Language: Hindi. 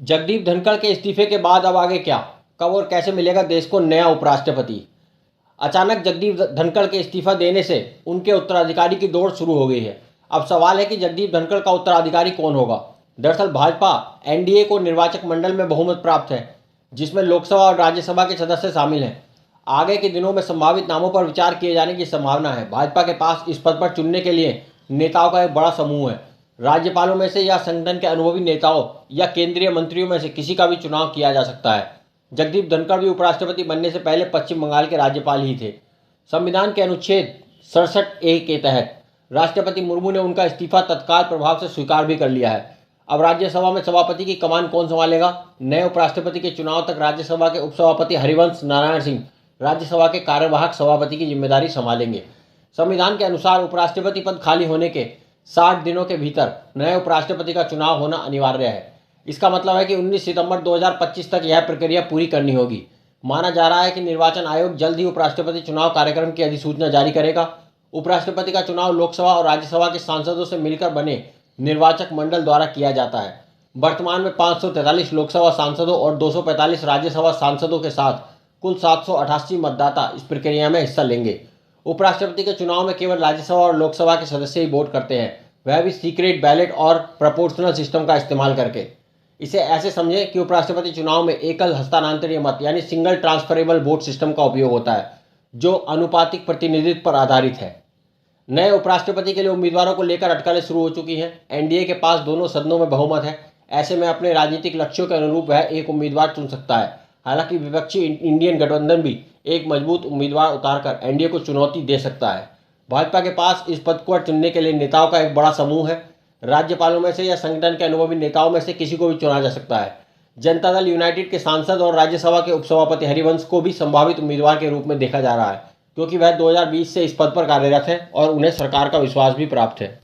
जगदीप धनखड़ के इस्तीफे के बाद अब आगे क्या? कब और कैसे मिलेगा देश को नया उपराष्ट्रपति? अचानक जगदीप धनखड़ के इस्तीफा देने से उनके उत्तराधिकारी की दौड़ शुरू हो गई है। अब सवाल है कि जगदीप धनखड़ का उत्तराधिकारी कौन होगा। दरअसल भाजपा एनडीए को निर्वाचक मंडल में बहुमत प्राप्त है, जिसमें लोकसभा और राज्यसभा के सदस्य शामिल हैं। आगे के दिनों में संभावित नामों पर विचार किए जाने की संभावना है। भाजपा के पास इस पद पर चुनने के लिए नेताओं का एक बड़ा समूह है। राज्यपालों में से या संगठन के अनुभवी नेताओं या केंद्रीय मंत्रियों में से किसी का भी चुनाव किया जा सकता है। जगदीप धनखड़ भी उपराष्ट्रपति बनने से पहले पश्चिम बंगाल के राज्यपाल ही थे। संविधान के अनुच्छेद 67A के तहत राष्ट्रपति मुर्मू ने उनका इस्तीफा तत्काल प्रभाव से स्वीकार भी कर लिया है। अब राज्यसभा में सभापति की कमान कौन संभालेगा? नए उपराष्ट्रपति के चुनाव तक राज्यसभा के उपसभापति हरिवंश नारायण सिंह राज्यसभा के कार्यवाहक सभापति की जिम्मेदारी संभालेंगे। संविधान के अनुसार उपराष्ट्रपति पद खाली होने के 60 दिनों के भीतर नए उपराष्ट्रपति का चुनाव होना अनिवार्य है। इसका मतलब है कि 19 सितंबर 2025 तक यह प्रक्रिया पूरी करनी होगी। माना जा रहा है कि निर्वाचन आयोग जल्द ही उपराष्ट्रपति चुनाव कार्यक्रम की अधिसूचना जारी करेगा। उपराष्ट्रपति का चुनाव लोकसभा और राज्यसभा के सांसदों से मिलकर बने निर्वाचक मंडल द्वारा किया जाता है। वर्तमान में 543 लोकसभा सांसदों और 245 राज्यसभा सांसदों के साथ कुल 788 मतदाता इस प्रक्रिया में हिस्सा लेंगे। उपराष्ट्रपति के चुनाव में केवल राज्यसभा और लोकसभा के सदस्य ही वोट करते हैं, वह भी सीक्रेट बैलेट और प्रोपोर्शनल सिस्टम का इस्तेमाल करके। इसे ऐसे समझें कि उपराष्ट्रपति चुनाव में एकल हस्तांतरणीय मत यानी सिंगल ट्रांसफरेबल वोट सिस्टम का उपयोग होता है, जो अनुपातिक प्रतिनिधित्व पर आधारित है। नए उपराष्ट्रपति के लिए उम्मीदवारों को लेकर अटकलें शुरू हो चुकी हैं। एनडीए के पास दोनों सदनों में बहुमत है। ऐसे में अपने राजनीतिक लक्ष्यों के अनुरूप वह एक उम्मीदवार चुन सकता है। हालांकि विपक्षी इंडियन गठबंधन भी एक मजबूत उम्मीदवार उतारकर एनडीए को चुनौती दे सकता है। भाजपा के पास इस पद को चुनने के लिए नेताओं का एक बड़ा समूह है। राज्यपालों में से या संगठन के अनुभवी नेताओं में से किसी को भी चुना जा सकता है। जनता दल यूनाइटेड के सांसद और राज्यसभा के उपसभापति हरिवंश को भी संभावित उम्मीदवार के रूप में देखा जा रहा है, क्योंकि वह 2020 से इस पद पर कार्यरत हैं और उन्हें सरकार का विश्वास भी प्राप्त है।